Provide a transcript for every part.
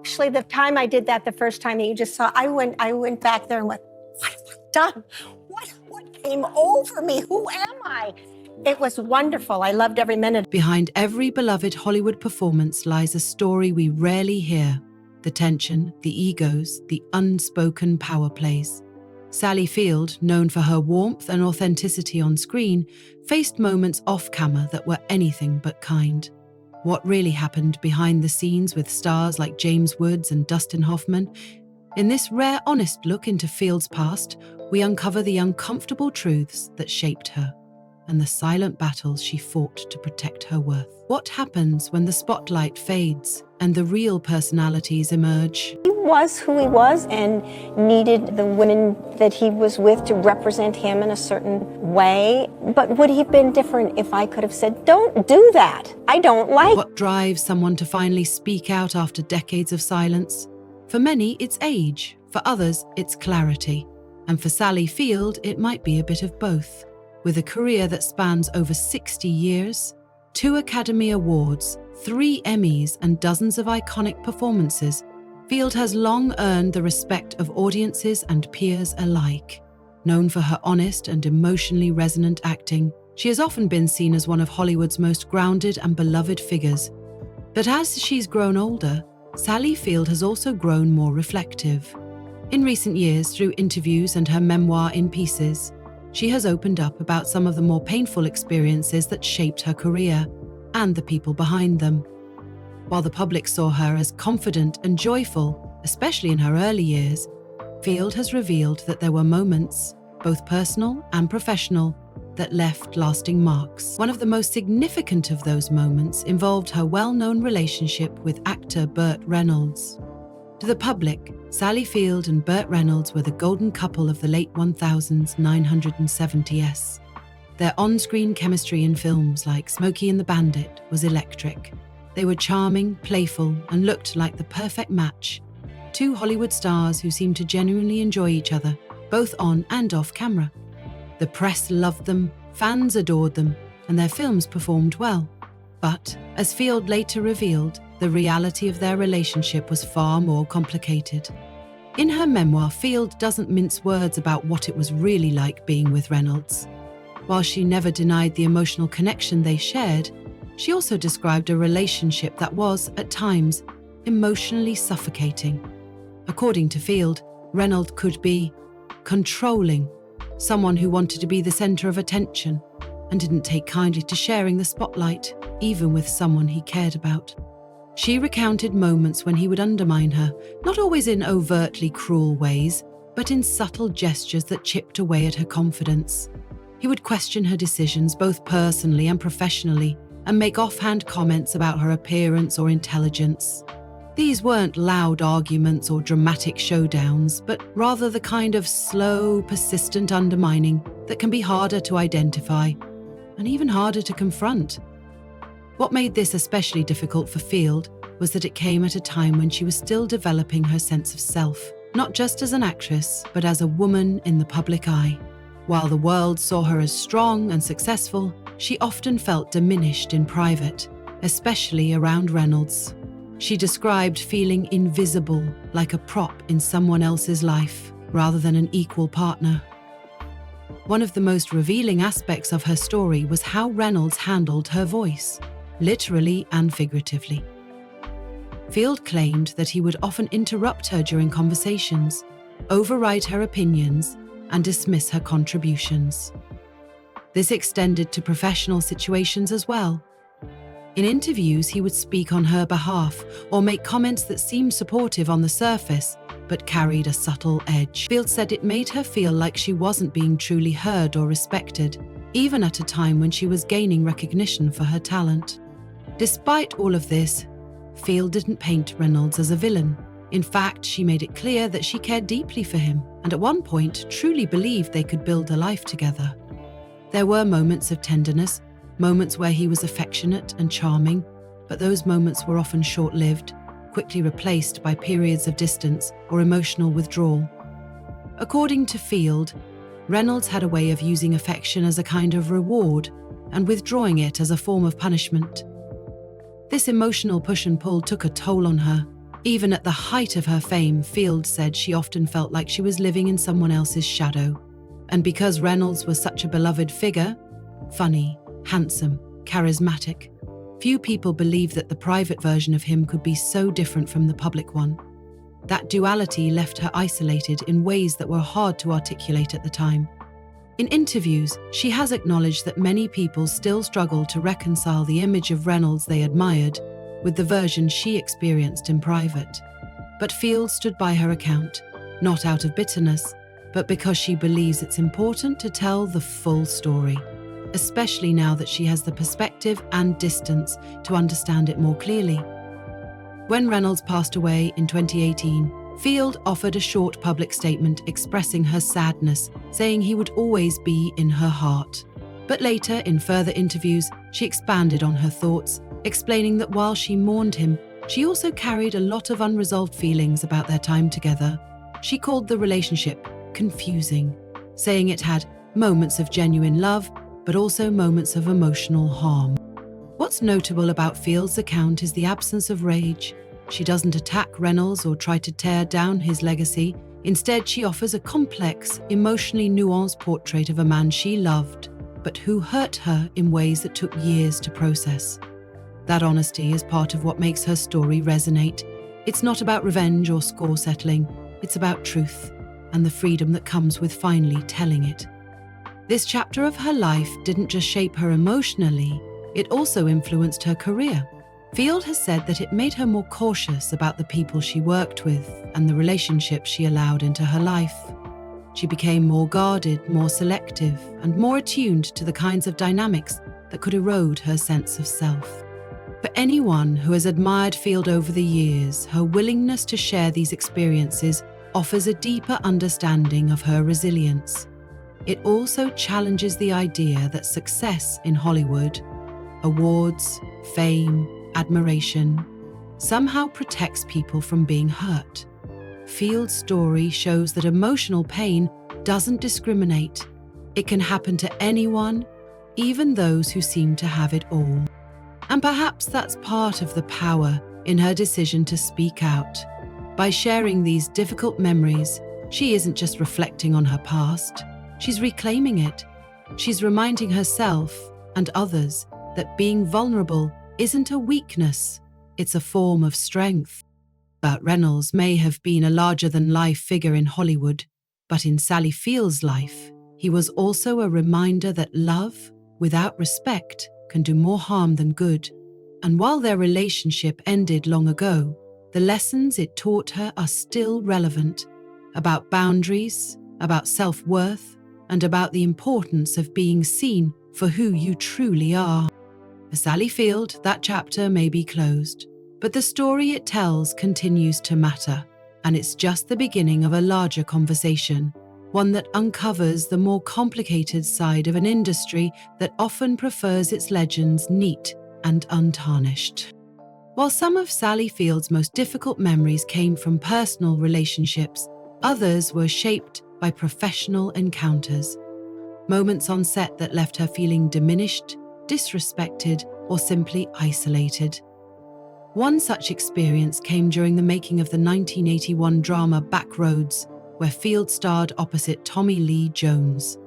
Actually, the time I did that the first time that you just saw, I went back there and went, what have I done? What came over me? Who am I? It was wonderful. I loved every minute. Behind every beloved Hollywood performance lies a story we rarely hear. The tension, the egos, the unspoken power plays. Sally Field, known for her warmth and authenticity on screen, faced moments off-camera that were anything but kind. What really happened behind the scenes with stars like James Woods and Dustin Hoffman? In this rare, honest look into Field's past, we uncover the uncomfortable truths that shaped her and the silent battles she fought to protect her worth. What happens when the spotlight fades and the real personalities emerge? He was who he was and needed the women that he was with to represent him in a certain way. But would he have been different if I could have said, don't do that? I don't like. What drives someone to finally speak out after decades of silence? For many, it's age. For others, it's clarity. And for Sally Field, it might be a bit of both. With a career that spans over 60 years, 2 Academy Awards, 3 Emmys, and dozens of iconic performances, Field has long earned the respect of audiences and peers alike. Known for her honest and emotionally resonant acting, she has often been seen as one of Hollywood's most grounded and beloved figures. But as she's grown older, Sally Field has also grown more reflective. In recent years, through interviews and her memoir In Pieces, she has opened up about some of the more painful experiences that shaped her career and the people behind them. While the public saw her as confident and joyful, especially in her early years, Field has revealed that there were moments, both personal and professional, that left lasting marks. One of the most significant of those moments involved her well-known relationship with actor Burt Reynolds. To the public, Sally Field and Burt Reynolds were the golden couple of the late 1970s. Their on-screen chemistry in films like Smokey and the Bandit was electric. They were charming, playful, and looked like the perfect match. 2 Hollywood stars who seemed to genuinely enjoy each other, both on and off camera. The press loved them, fans adored them, and their films performed well. But, as Field later revealed, the reality of their relationship was far more complicated. In her memoir, Field doesn't mince words about what it was really like being with Reynolds. While she never denied the emotional connection they shared, she also described a relationship that was, at times, emotionally suffocating. According to Field, Reynolds could be controlling, someone who wanted to be the center of attention and didn't take kindly to sharing the spotlight, even with someone he cared about. She recounted moments when he would undermine her, not always in overtly cruel ways, but in subtle gestures that chipped away at her confidence. He would question her decisions both personally and professionally, and make offhand comments about her appearance or intelligence. These weren't loud arguments or dramatic showdowns, but rather the kind of slow, persistent undermining that can be harder to identify and even harder to confront. What made this especially difficult for Field was that it came at a time when she was still developing her sense of self, not just as an actress, but as a woman in the public eye. While the world saw her as strong and successful, she often felt diminished in private, especially around Reynolds. She described feeling invisible, like a prop in someone else's life, rather than an equal partner. One of the most revealing aspects of her story was how Reynolds handled her voice, literally and figuratively. Field claimed that he would often interrupt her during conversations, override her opinions, and dismiss her contributions. This extended to professional situations as well. In interviews, he would speak on her behalf or make comments that seemed supportive on the surface, but carried a subtle edge. Field said it made her feel like she wasn't being truly heard or respected, even at a time when she was gaining recognition for her talent. Despite all of this, Field didn't paint Reynolds as a villain. In fact, she made it clear that she cared deeply for him, and at one point truly believed they could build a life together. There were moments of tenderness, moments where he was affectionate and charming, but those moments were often short-lived, quickly replaced by periods of distance or emotional withdrawal. According to Field, Reynolds had a way of using affection as a kind of reward and withdrawing it as a form of punishment. This emotional push and pull took a toll on her, Even at the height of her fame, Field said she often felt like she was living in someone else's shadow. And because Reynolds was such a beloved figure, funny, handsome, charismatic, few people believed that the private version of him could be so different from the public one. That duality left her isolated in ways that were hard to articulate at the time. In interviews, she has acknowledged that many people still struggle to reconcile the image of Reynolds they admired with the version she experienced in private. But Field stood by her account, not out of bitterness, but because she believes it's important to tell the full story, especially now that she has the perspective and distance to understand it more clearly. When Reynolds passed away in 2018, Field offered a short public statement expressing her sadness, saying he would always be in her heart. But later, in further interviews, she expanded on her thoughts, explaining that while she mourned him, she also carried a lot of unresolved feelings about their time together. She called the relationship confusing, saying it had moments of genuine love, but also moments of emotional harm. What's notable about Field's account is the absence of rage. She doesn't attack Reynolds or try to tear down his legacy. Instead, she offers a complex, emotionally nuanced portrait of a man she loved, but who hurt her in ways that took years to process. That honesty is part of what makes her story resonate. It's not about revenge or score settling. It's about truth and the freedom that comes with finally telling it. This chapter of her life didn't just shape her emotionally, it also influenced her career. Field has said that it made her more cautious about the people she worked with and the relationships she allowed into her life. She became more guarded, more selective, and more attuned to the kinds of dynamics that could erode her sense of self. For anyone who has admired Field over the years, her willingness to share these experiences offers a deeper understanding of her resilience. It also challenges the idea that success in Hollywood, awards, fame, admiration, somehow protects people from being hurt. Field's story shows that emotional pain doesn't discriminate. It can happen to anyone, even those who seem to have it all. And perhaps that's part of the power in her decision to speak out. By sharing these difficult memories, she isn't just reflecting on her past, she's reclaiming it. She's reminding herself and others that being vulnerable isn't a weakness, it's a form of strength. Burt Reynolds may have been a larger-than-life figure in Hollywood, but in Sally Field's life, he was also a reminder that love, without respect, can do more harm than good. And while their relationship ended long ago, the lessons it taught her are still relevant, about boundaries, about self-worth, and about the importance of being seen for who you truly are. For Sally Field, that chapter may be closed, but the story it tells continues to matter, and it's just the beginning of a larger conversation, one that uncovers the more complicated side of an industry that often prefers its legends neat and untarnished. While some of Sally Field's most difficult memories came from personal relationships, others were shaped by professional encounters. Moments on set that left her feeling diminished, disrespected, or simply isolated. One such experience came during the making of the 1981 drama Backroads, where Field starred opposite Tommy Lee Jones.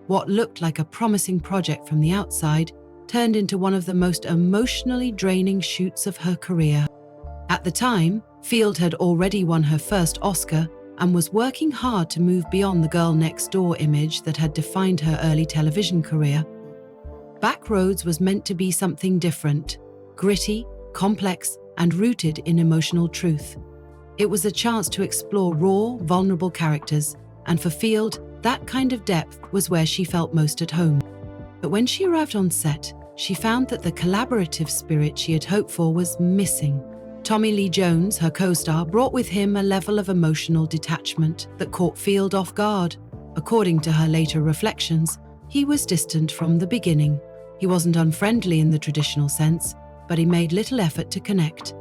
What looked like a promising project from the outside turned into one of the most emotionally draining shoots of her career. At the time, Field had already won her first Oscar and was working hard to move beyond the girl next door image that had defined her early television career. Backroads was meant to be something different, gritty, complex, and rooted in emotional truth. It was a chance to explore raw, vulnerable characters, and for Field, that kind of depth was where she felt most at home. But when she arrived on set, she found that the collaborative spirit she had hoped for was missing. Tommy Lee Jones, her co-star, brought with him a level of emotional detachment that caught Field off guard. According to her later reflections, he was distant from the beginning. He wasn't unfriendly in the traditional sense, but he made little effort to connect.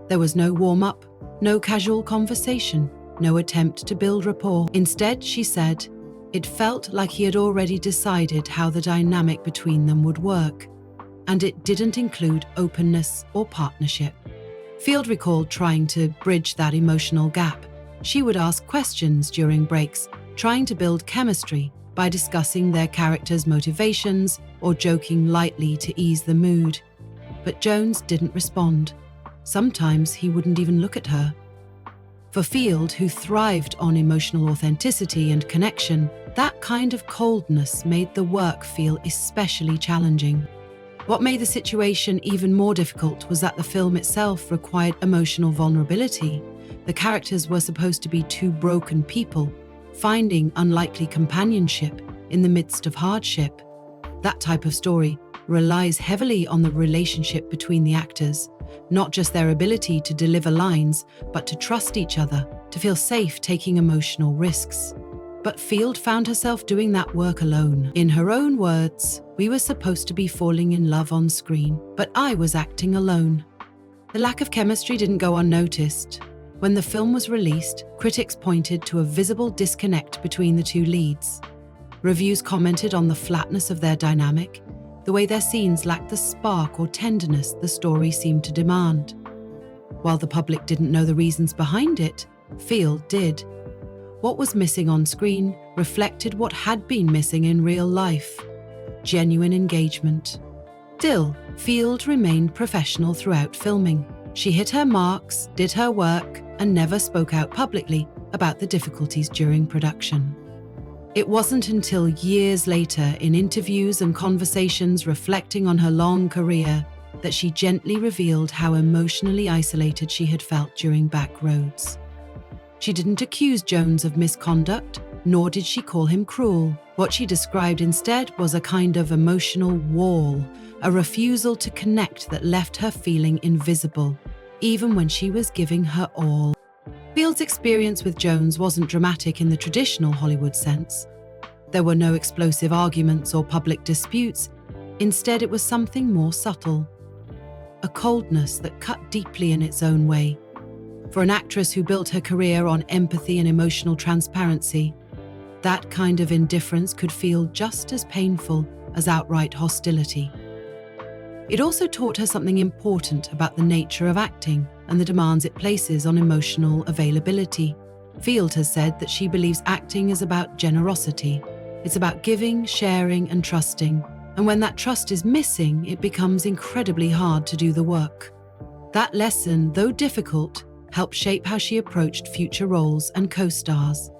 There was no warm-up, no casual conversation, no attempt to build rapport. Instead, she said, it felt like he had already decided how the dynamic between them would work, and it didn't include openness or partnership. Field recalled trying to bridge that emotional gap. She would ask questions during breaks, trying to build chemistry by discussing their characters' motivations or joking lightly to ease the mood. But Jones didn't respond. Sometimes he wouldn't even look at her. For Field, who thrived on emotional authenticity and connection, that kind of coldness made the work feel especially challenging. What made the situation even more difficult was that the film itself required emotional vulnerability. The characters were supposed to be two broken people, finding unlikely companionship in the midst of hardship. That type of story relies heavily on the relationship between the actors, not just their ability to deliver lines, but to trust each other, to feel safe taking emotional risks. But Field found herself doing that work alone. In her own words, "We were supposed to be falling in love on screen, but I was acting alone." The lack of chemistry didn't go unnoticed. When the film was released, critics pointed to a visible disconnect between the two leads. Reviews commented on the flatness of their dynamic, the way their scenes lacked the spark or tenderness the story seemed to demand. While the public didn't know the reasons behind it, Field did. What was missing on screen reflected what had been missing in real life: genuine engagement. Still, Field remained professional throughout filming. She hit her marks, did her work, and never spoke out publicly about the difficulties during production. It wasn't until years later, in interviews and conversations reflecting on her long career, that she gently revealed how emotionally isolated she had felt during Backroads. She didn't accuse Jones of misconduct, nor did she call him cruel. What she described instead was a kind of emotional wall, a refusal to connect that left her feeling invisible, even when she was giving her all. Field's experience with Jones wasn't dramatic in the traditional Hollywood sense. There were no explosive arguments or public disputes. Instead, it was something more subtle. A coldness that cut deeply in its own way. For an actress who built her career on empathy and emotional transparency, that kind of indifference could feel just as painful as outright hostility. It also taught her something important about the nature of acting and the demands it places on emotional availability. Field has said that she believes acting is about generosity. It's about giving, sharing, and trusting. And when that trust is missing, it becomes incredibly hard to do the work. That lesson, though difficult, helped shape how she approached future roles and co-stars.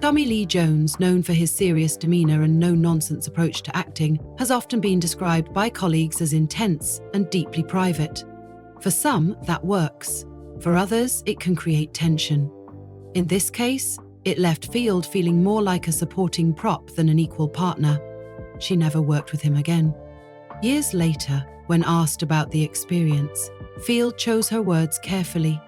Tommy Lee Jones, known for his serious demeanor and no-nonsense approach to acting, has often been described by colleagues as intense and deeply private. For some, that works. For others, it can create tension. In this case, it left Field feeling more like a supporting prop than an equal partner. She never worked with him again. Years later, when asked about the experience, Field chose her words carefully.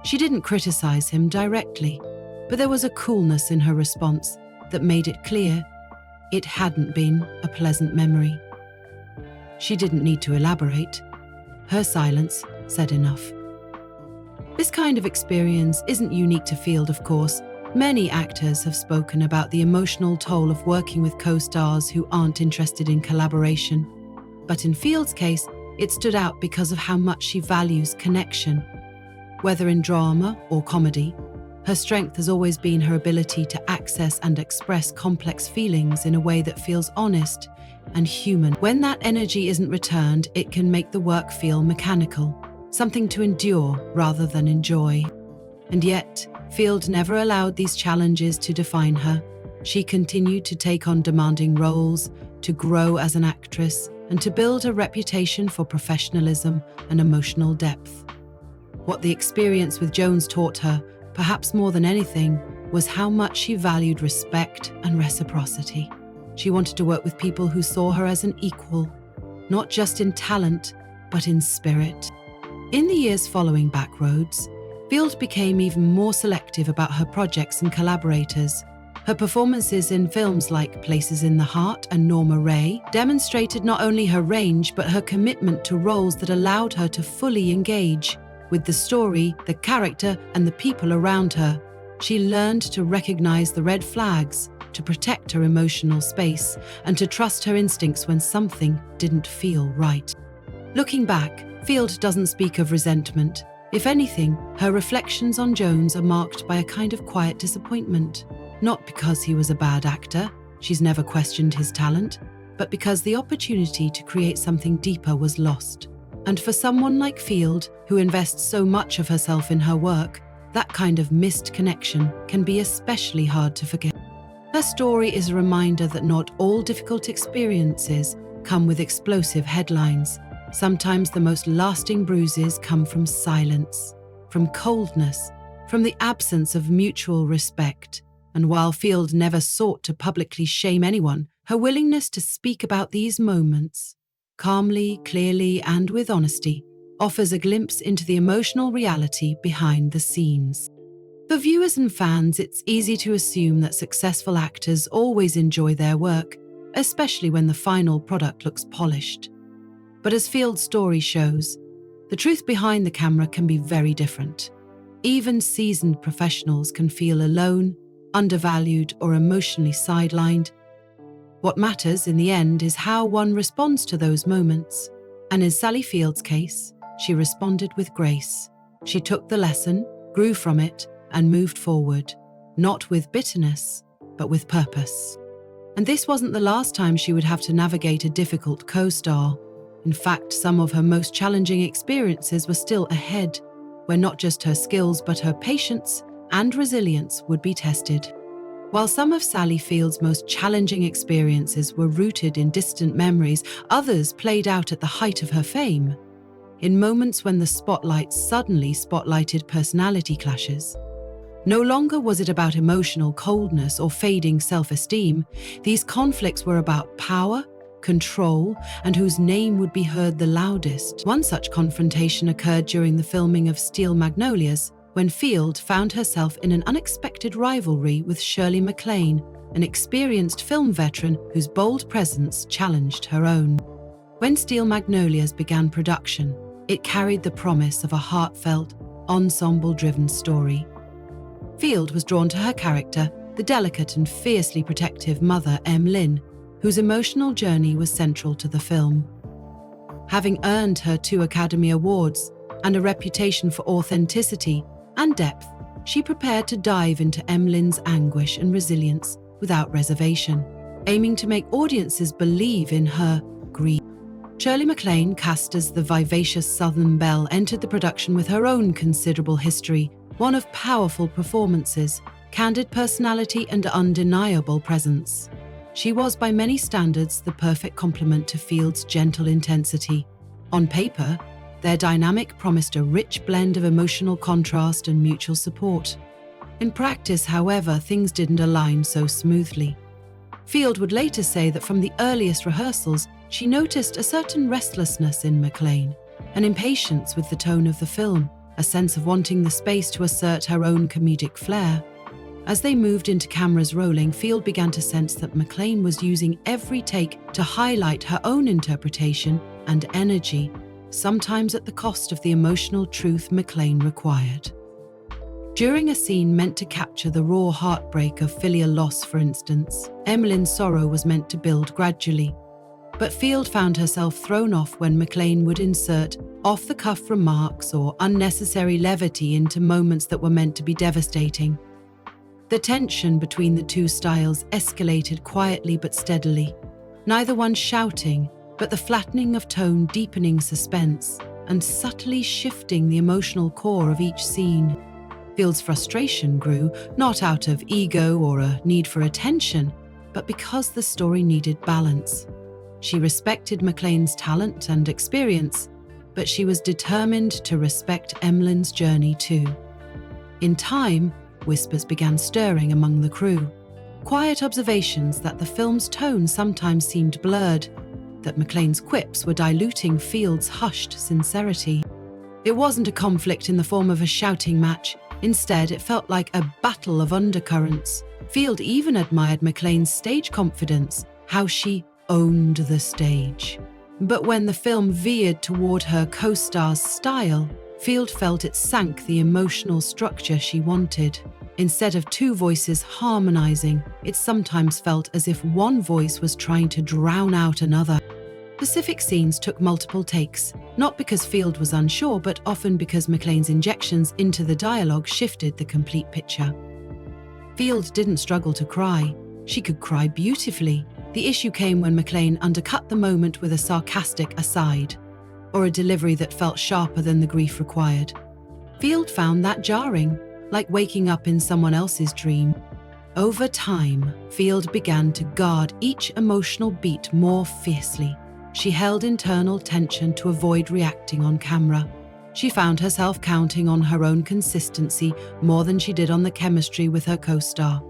She didn't criticize him directly, but there was a coolness in her response that made it clear it hadn't been a pleasant memory. She didn't need to elaborate. Her silence said enough. This kind of experience isn't unique to Field, of course. Many actors have spoken about the emotional toll of working with co-stars who aren't interested in collaboration. But in Field's case, it stood out because of how much she values connection. Whether in drama or comedy, her strength has always been her ability to access and express complex feelings in a way that feels honest and human. When that energy isn't returned, it can make the work feel mechanical, something to endure rather than enjoy. And yet, Field never allowed these challenges to define her. She continued to take on demanding roles, to grow as an actress, and to build a reputation for professionalism and emotional depth. What the experience with Jones taught her, perhaps more than anything, was how much she valued respect and reciprocity. She wanted to work with people who saw her as an equal, not just in talent, but in spirit. In the years following Backroads, Field became even more selective about her projects and collaborators. Her performances in films like Places in the Heart and Norma Ray demonstrated not only her range, but her commitment to roles that allowed her to fully engage with the story, the character, and the people around her. She learned to recognize the red flags, to protect her emotional space, and to trust her instincts when something didn't feel right. Looking back, Field doesn't speak of resentment. If anything, her reflections on Jones are marked by a kind of quiet disappointment. Not because he was a bad actor, she's never questioned his talent, but because the opportunity to create something deeper was lost. And for someone like Field, who invests so much of herself in her work, that kind of missed connection can be especially hard to forget. Her story is a reminder that not all difficult experiences come with explosive headlines. Sometimes the most lasting bruises come from silence, from coldness, from the absence of mutual respect. And while Field never sought to publicly shame anyone, her willingness to speak about these moments, calmly, clearly, and with honesty, offers a glimpse into the emotional reality behind the scenes. For viewers and fans, it's easy to assume that successful actors always enjoy their work, especially when the final product looks polished. But as Field's story shows, the truth behind the camera can be very different. Even seasoned professionals can feel alone, undervalued, or emotionally sidelined. What matters in the end is how one responds to those moments. And in Sally Field's case, she responded with grace. She took the lesson, grew from it, and moved forward, not with bitterness, but with purpose. And this wasn't the last time she would have to navigate a difficult co-star. In fact, some of her most challenging experiences were still ahead, where not just her skills but her patience and resilience would be tested. While some of Sally Field's most challenging experiences were rooted in distant memories, others played out at the height of her fame, in moments when the spotlight suddenly spotlighted personality clashes. No longer was it about emotional coldness or fading self-esteem. These conflicts were about power, control, and whose name would be heard the loudest. One such confrontation occurred during the filming of Steel Magnolias, when Field found herself in an unexpected rivalry with Shirley MacLaine, an experienced film veteran whose bold presence challenged her own. When Steel Magnolias began production, it carried the promise of a heartfelt, ensemble-driven story. Field was drawn to her character, the delicate and fiercely protective mother Em Lynn, whose emotional journey was central to the film. Having earned her 2 Academy Awards and a reputation for authenticity and depth, she prepared to dive into Em Lynn's anguish and resilience without reservation, aiming to make audiences believe in her grief. Shirley MacLaine, cast as the vivacious Southern belle, entered the production with her own considerable history, one of powerful performances, candid personality, and undeniable presence. She was, by many standards, the perfect complement to Field's gentle intensity. On paper, their dynamic promised a rich blend of emotional contrast and mutual support. In practice, however, things didn't align so smoothly. Field would later say that from the earliest rehearsals, she noticed a certain restlessness in MacLaine, an impatience with the tone of the film, a sense of wanting the space to assert her own comedic flair. As they moved into cameras rolling, Field began to sense that MacLaine was using every take to highlight her own interpretation and energy, sometimes at the cost of the emotional truth MacLaine required. During a scene meant to capture the raw heartbreak of filial loss, for instance, Em Lynn's sorrow was meant to build gradually. But Field found herself thrown off when MacLaine would insert off-the-cuff remarks or unnecessary levity into moments that were meant to be devastating. The tension between the two styles escalated quietly but steadily, neither one shouting, but the flattening of tone deepening suspense and subtly shifting the emotional core of each scene. Field's frustration grew, not out of ego or a need for attention, but because the story needed balance. She respected MacLaine's talent and experience, but she was determined to respect Em Lynn's journey too. In time, whispers began stirring among the crew. Quiet observations that the film's tone sometimes seemed blurred, that MacLaine's quips were diluting Field's hushed sincerity. It wasn't a conflict in the form of a shouting match. Instead, it felt like a battle of undercurrents. Field even admired MacLaine's stage confidence, how she owned the stage. But when the film veered toward her co-star's style, Field felt it sank the emotional structure she wanted. Instead of 2 voices harmonizing, it sometimes felt as if one voice was trying to drown out another. Specific scenes took multiple takes, not because Field was unsure, but often because MacLane's injections into the dialogue shifted the complete picture. Field didn't struggle to cry. She could cry beautifully. The issue came when MacLane undercut the moment with a sarcastic aside, or a delivery that felt sharper than the grief required. Field found that jarring, like waking up in someone else's dream. Over time, Field began to guard each emotional beat more fiercely. She held internal tension to avoid reacting on camera. She found herself counting on her own consistency more than she did on the chemistry with her co-star.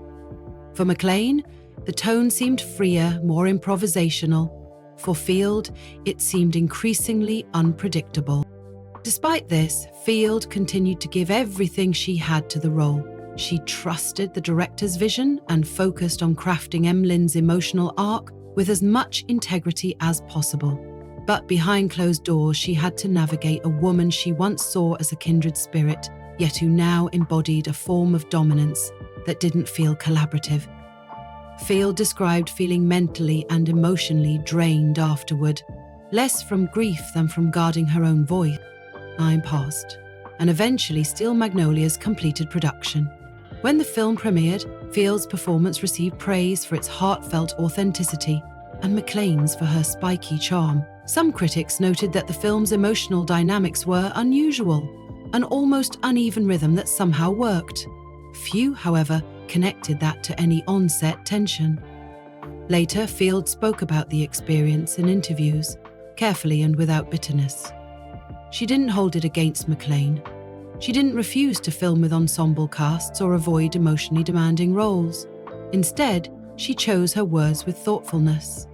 For MacLane, the tone seemed freer, more improvisational. For Field, it seemed increasingly unpredictable. Despite this, Field continued to give everything she had to the role. She trusted the director's vision and focused on crafting Emmeline's emotional arc with as much integrity as possible. But behind closed doors, she had to navigate a woman she once saw as a kindred spirit, yet who now embodied a form of dominance that didn't feel collaborative. Field described feeling mentally and emotionally drained afterward, less from grief than from guarding her own voice. Time passed, and eventually Steel Magnolias completed production. When the film premiered, Field's performance received praise for its heartfelt authenticity and MacLane's for her spiky charm. Some critics noted that the film's emotional dynamics were unusual, an almost uneven rhythm that somehow worked. Few, however, connected that to any on-set tension. Later, Field spoke about the experience in interviews, carefully and without bitterness. She didn't hold it against MacLane. She didn't refuse to film with ensemble casts or avoid emotionally demanding roles. Instead, she chose her words with thoughtfulness.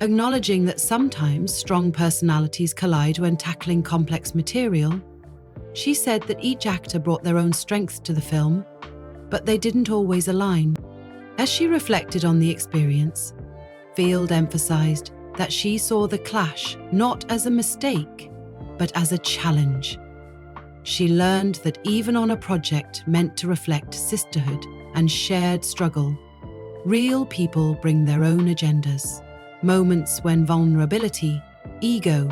Acknowledging that sometimes strong personalities collide when tackling complex material, she said that each actor brought their own strength to the film, but they didn't always align. As she reflected on the experience, Field emphasized that she saw the clash not as a mistake, but as a challenge. She learned that even on a project meant to reflect sisterhood and shared struggle, real people bring their own agendas. Moments when vulnerability, ego,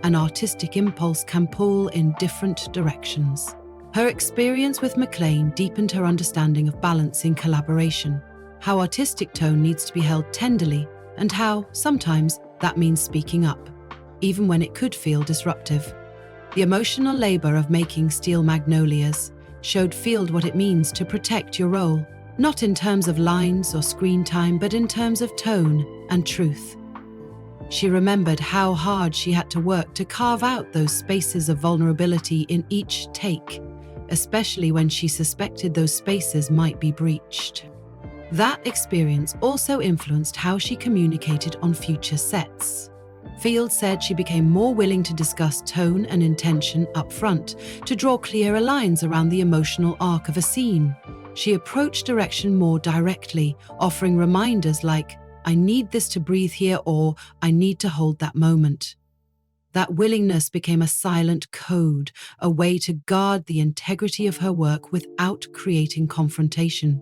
and artistic impulse can pull in different directions. Her experience with MacLane deepened her understanding of balance in collaboration, how artistic tone needs to be held tenderly, and how, sometimes, that means speaking up, even when it could feel disruptive. The emotional labor of making Steel Magnolias showed Field what it means to protect your role, not in terms of lines or screen time, but in terms of tone and truth. She remembered how hard she had to work to carve out those spaces of vulnerability in each take, especially when she suspected those spaces might be breached. That experience also influenced how she communicated on future sets. Field said she became more willing to discuss tone and intention up front, to draw clearer lines around the emotional arc of a scene. She approached direction more directly, offering reminders like, "I need this to breathe here," or "I need to hold that moment." That willingness became a silent code, a way to guard the integrity of her work without creating confrontation.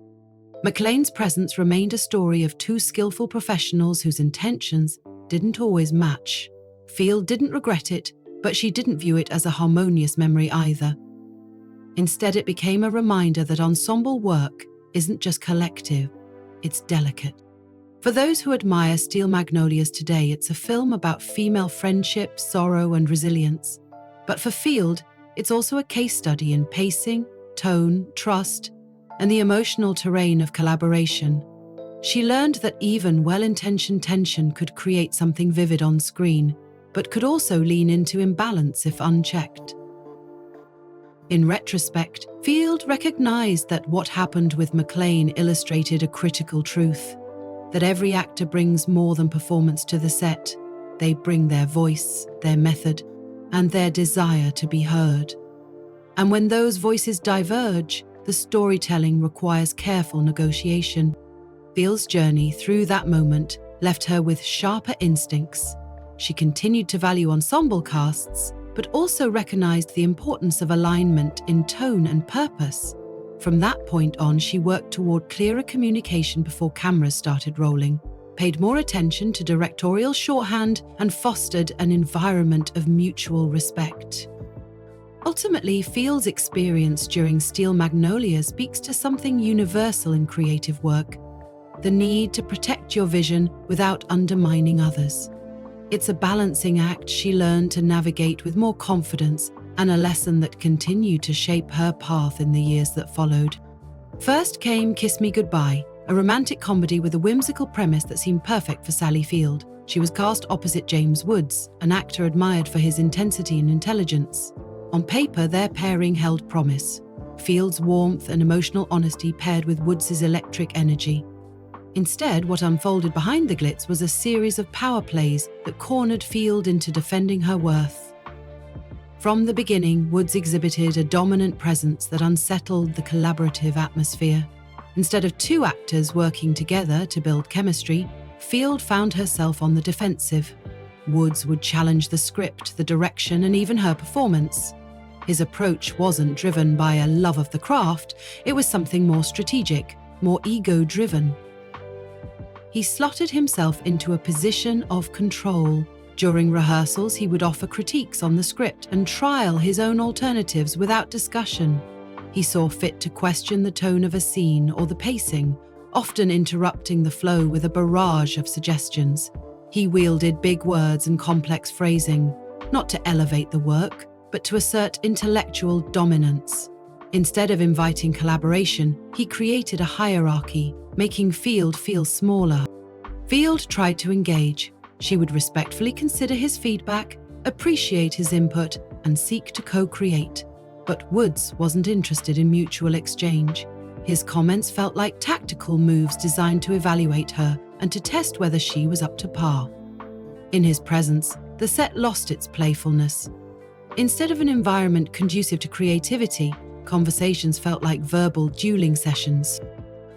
MacLane's presence remained a story of two skillful professionals whose intentions didn't always match. Field didn't regret it, but she didn't view it as a harmonious memory either. Instead, it became a reminder that ensemble work isn't just collective, it's delicate. For those who admire Steel Magnolias today, it's a film about female friendship, sorrow, and resilience. But for Field, it's also a case study in pacing, tone, trust, and the emotional terrain of collaboration. She learned that even well-intentioned tension could create something vivid on screen, but could also lean into imbalance if unchecked. In retrospect, Field recognized that what happened with MacLane illustrated a critical truth, that every actor brings more than performance to the set. They bring their voice, their method, and their desire to be heard. And when those voices diverge, the storytelling requires careful negotiation. Field's journey through that moment left her with sharper instincts. She continued to value ensemble casts, but also recognized the importance of alignment in tone and purpose. From that point on, she worked toward clearer communication before cameras started rolling. paid more attention to directorial shorthand, and fostered an environment of mutual respect. Ultimately, Field's experience during Steel Magnolia speaks to something universal in creative work: the need to protect your vision without undermining others. It's a balancing act she learned to navigate with more confidence, and a lesson that continued to shape her path in the years that followed. First came Kiss Me Goodbye, a romantic comedy with a whimsical premise that seemed perfect for Sally Field. She was cast opposite James Woods, an actor admired for his intensity and intelligence. On paper, their pairing held promise: Field's warmth and emotional honesty paired with Woods' electric energy. Instead, what unfolded behind the glitz was a series of power plays that cornered Field into defending her worth. From the beginning, Woods exhibited a dominant presence that unsettled the collaborative atmosphere. Instead of two actors working together to build chemistry, Field found herself on the defensive. Woods would challenge the script, the direction, and even her performance. His approach wasn't driven by a love of the craft, it was something more strategic, more ego-driven. He slotted himself into a position of control. During rehearsals, he would offer critiques on the script and trial his own alternatives without discussion. He saw fit to question the tone of a scene or the pacing, often interrupting the flow with a barrage of suggestions. He wielded big words and complex phrasing, not to elevate the work, but to assert intellectual dominance. Instead of inviting collaboration, he created a hierarchy, making Field feel smaller. Field tried to engage. She would respectfully consider his feedback, appreciate his input, and seek to co-create. But Woods wasn't interested in mutual exchange. His comments felt like tactical moves designed to evaluate her and to test whether she was up to par. In his presence, the set lost its playfulness. Instead of an environment conducive to creativity, conversations felt like verbal dueling sessions.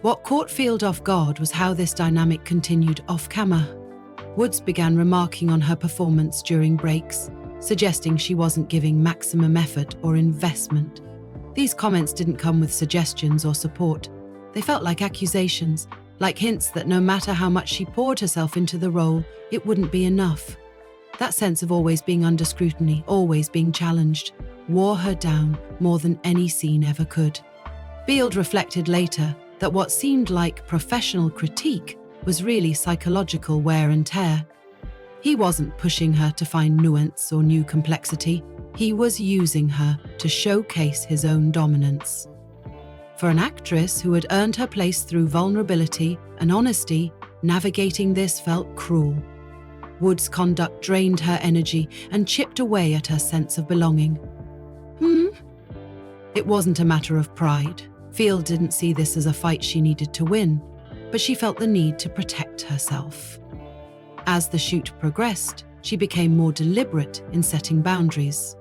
What caught Field off guard was how this dynamic continued off-camera. Woods began remarking on her performance during breaks, suggesting she wasn't giving maximum effort or investment. These comments didn't come with suggestions or support. They felt like accusations, like hints that no matter how much she poured herself into the role, it wouldn't be enough. That sense of always being under scrutiny, always being challenged, wore her down more than any scene ever could. Field reflected later that what seemed like professional critique was really psychological wear and tear. He wasn't pushing her to find nuance or new complexity. He was using her to showcase his own dominance. For an actress who had earned her place through vulnerability and honesty, navigating this felt cruel. Wood's conduct drained her energy and chipped away at her sense of belonging. It wasn't a matter of pride. Field didn't see this as a fight she needed to win, but she felt the need to protect herself. As the shoot progressed, she became more deliberate in setting boundaries.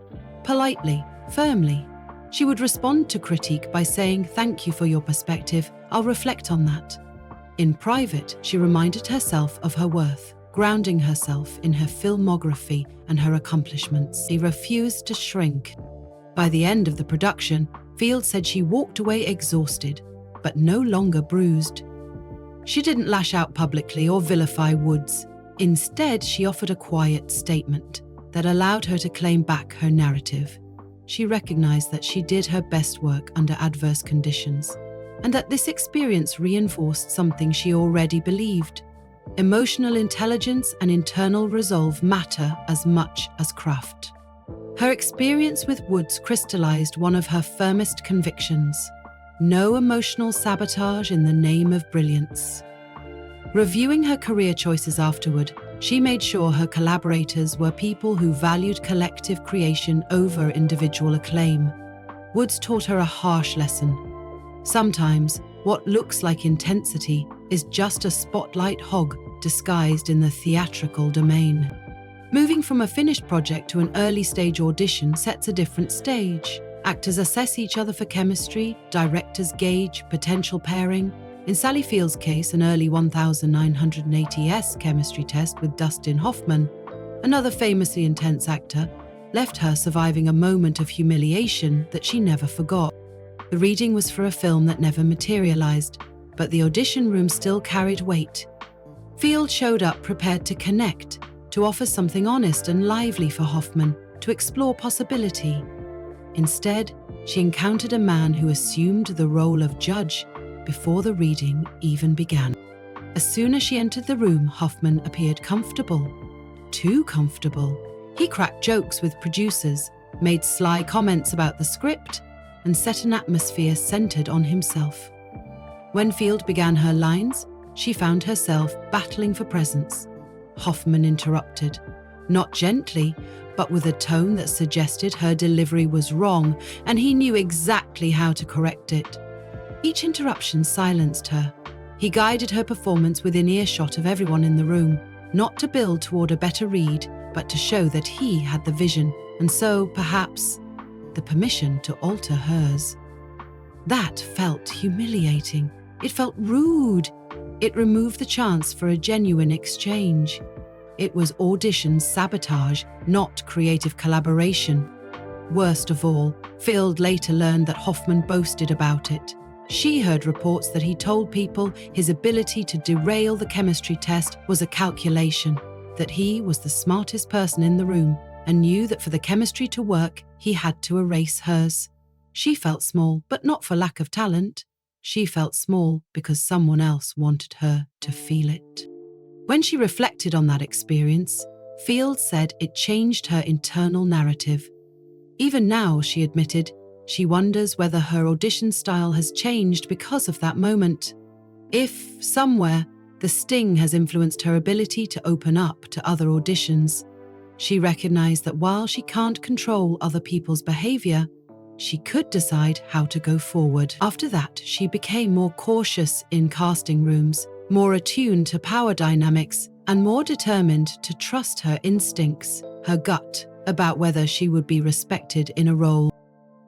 Politely, firmly, she would respond to critique by saying, "Thank you for your perspective, I'll reflect on that." In private, she reminded herself of her worth, grounding herself in her filmography and her accomplishments. She refused to shrink. By the end of the production, Field said she walked away exhausted, but no longer bruised. She didn't lash out publicly or vilify Woods. Instead, she offered a quiet statement that allowed her to claim back her narrative. She recognized that she did her best work under adverse conditions, and that this experience reinforced something she already believed. Emotional intelligence and internal resolve matter as much as craft. Her experience with Woods crystallized one of her firmest convictions: no emotional sabotage in the name of brilliance. Reviewing her career choices afterward, she made sure her collaborators were people who valued collective creation over individual acclaim. Woods taught her a harsh lesson. Sometimes, what looks like intensity is just a spotlight hog disguised in the theatrical domain. Moving from a finished project to an early-stage audition sets a different stage. Actors assess each other for chemistry, directors gauge potential pairing. In Sally Field's case, an early 1980s chemistry test with Dustin Hoffman, another famously intense actor, left her surviving a moment of humiliation that she never forgot. The reading was for a film that never materialized, but the audition room still carried weight. Field showed up prepared to connect, to offer something honest and lively for Hoffman, to explore possibility. Instead, she encountered a man who assumed the role of judge before the reading even began. As soon as she entered the room, Hoffman appeared comfortable. Too comfortable. He cracked jokes with producers, made sly comments about the script, and set an atmosphere centered on himself. When Field began her lines, she found herself battling for presence. Hoffman interrupted, not gently, but with a tone that suggested her delivery was wrong, and he knew exactly how to correct it. Each interruption silenced her. He guided her performance within earshot of everyone in the room, not to build toward a better read, but to show that he had the vision, and so, perhaps, the permission to alter hers. That felt humiliating. It felt rude. It removed the chance for a genuine exchange. It was audition sabotage, not creative collaboration. Worst of all, Field later learned that Hoffman boasted about it. She heard reports that he told people his ability to derail the chemistry test was a calculation, that he was the smartest person in the room and knew that for the chemistry to work, he had to erase hers. She felt small, but not for lack of talent. She felt small because someone else wanted her to feel it. When she reflected on that experience, Field said it changed her internal narrative. Even now, she admitted, she wonders whether her audition style has changed because of that moment. If, somewhere, the sting has influenced her ability to open up to other auditions. She recognized that while she can't control other people's behavior, she could decide how to go forward. After that, she became more cautious in casting rooms, more attuned to power dynamics, and more determined to trust her instincts, her gut, about whether she would be respected in a role.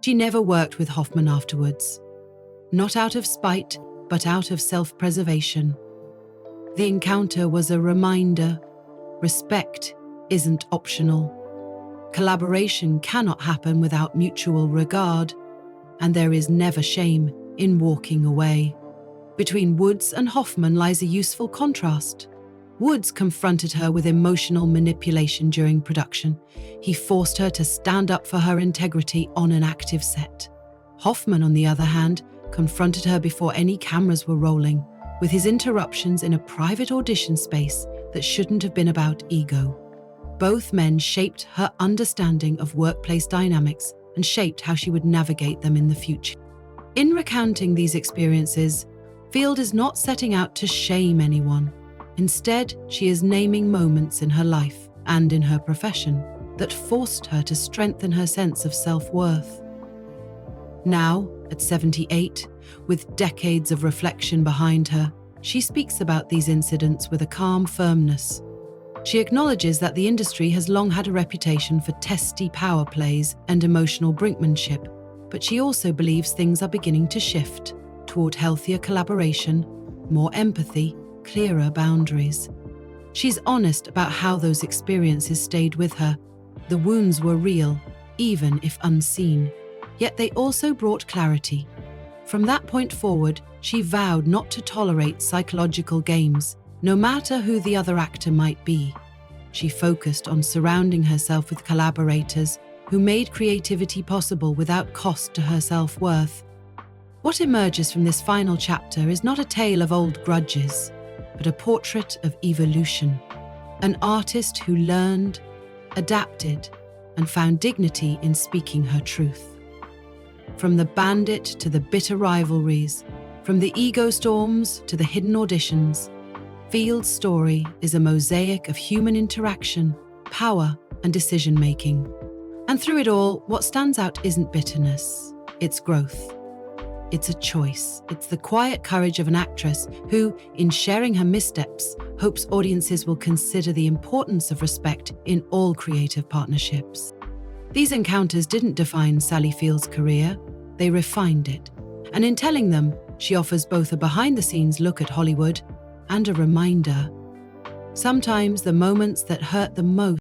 She never worked with Hoffman afterwards. Not out of spite, but out of self-preservation. The encounter was a reminder: respect isn't optional. Collaboration cannot happen without mutual regard, and there is never shame in walking away. Between Woods and Hoffman lies a useful contrast. Woods confronted her with emotional manipulation during production. He forced her to stand up for her integrity on an active set. Hoffman, on the other hand, confronted her before any cameras were rolling, with his interruptions in a private audition space that shouldn't have been about ego. Both men shaped her understanding of workplace dynamics and shaped how she would navigate them in the future. In recounting these experiences, Field is not setting out to shame anyone. Instead, she is naming moments in her life and in her profession that forced her to strengthen her sense of self-worth. Now, at 78, with decades of reflection behind her, she speaks about these incidents with a calm firmness. She acknowledges that the industry has long had a reputation for testy power plays and emotional brinkmanship, but she also believes things are beginning to shift toward healthier collaboration, more empathy, clearer boundaries. She's honest about how those experiences stayed with her. The wounds were real, even if unseen, yet they also brought clarity. From that point forward, she vowed not to tolerate psychological games, no matter who the other actor might be. She focused on surrounding herself with collaborators who made creativity possible without cost to her self-worth. What emerges from this final chapter is not a tale of old grudges, but a portrait of evolution. An artist who learned, adapted, and found dignity in speaking her truth. From the bandit to the bitter rivalries, from the ego storms to the hidden auditions, Field's story is a mosaic of human interaction, power, and decision-making. And through it all, what stands out isn't bitterness, it's growth. It's a choice. It's the quiet courage of an actress who, in sharing her missteps, hopes audiences will consider the importance of respect in all creative partnerships. These encounters didn't define Sally Field's career, they refined it. And in telling them, she offers both a behind-the-scenes look at Hollywood and a reminder. Sometimes the moments that hurt the most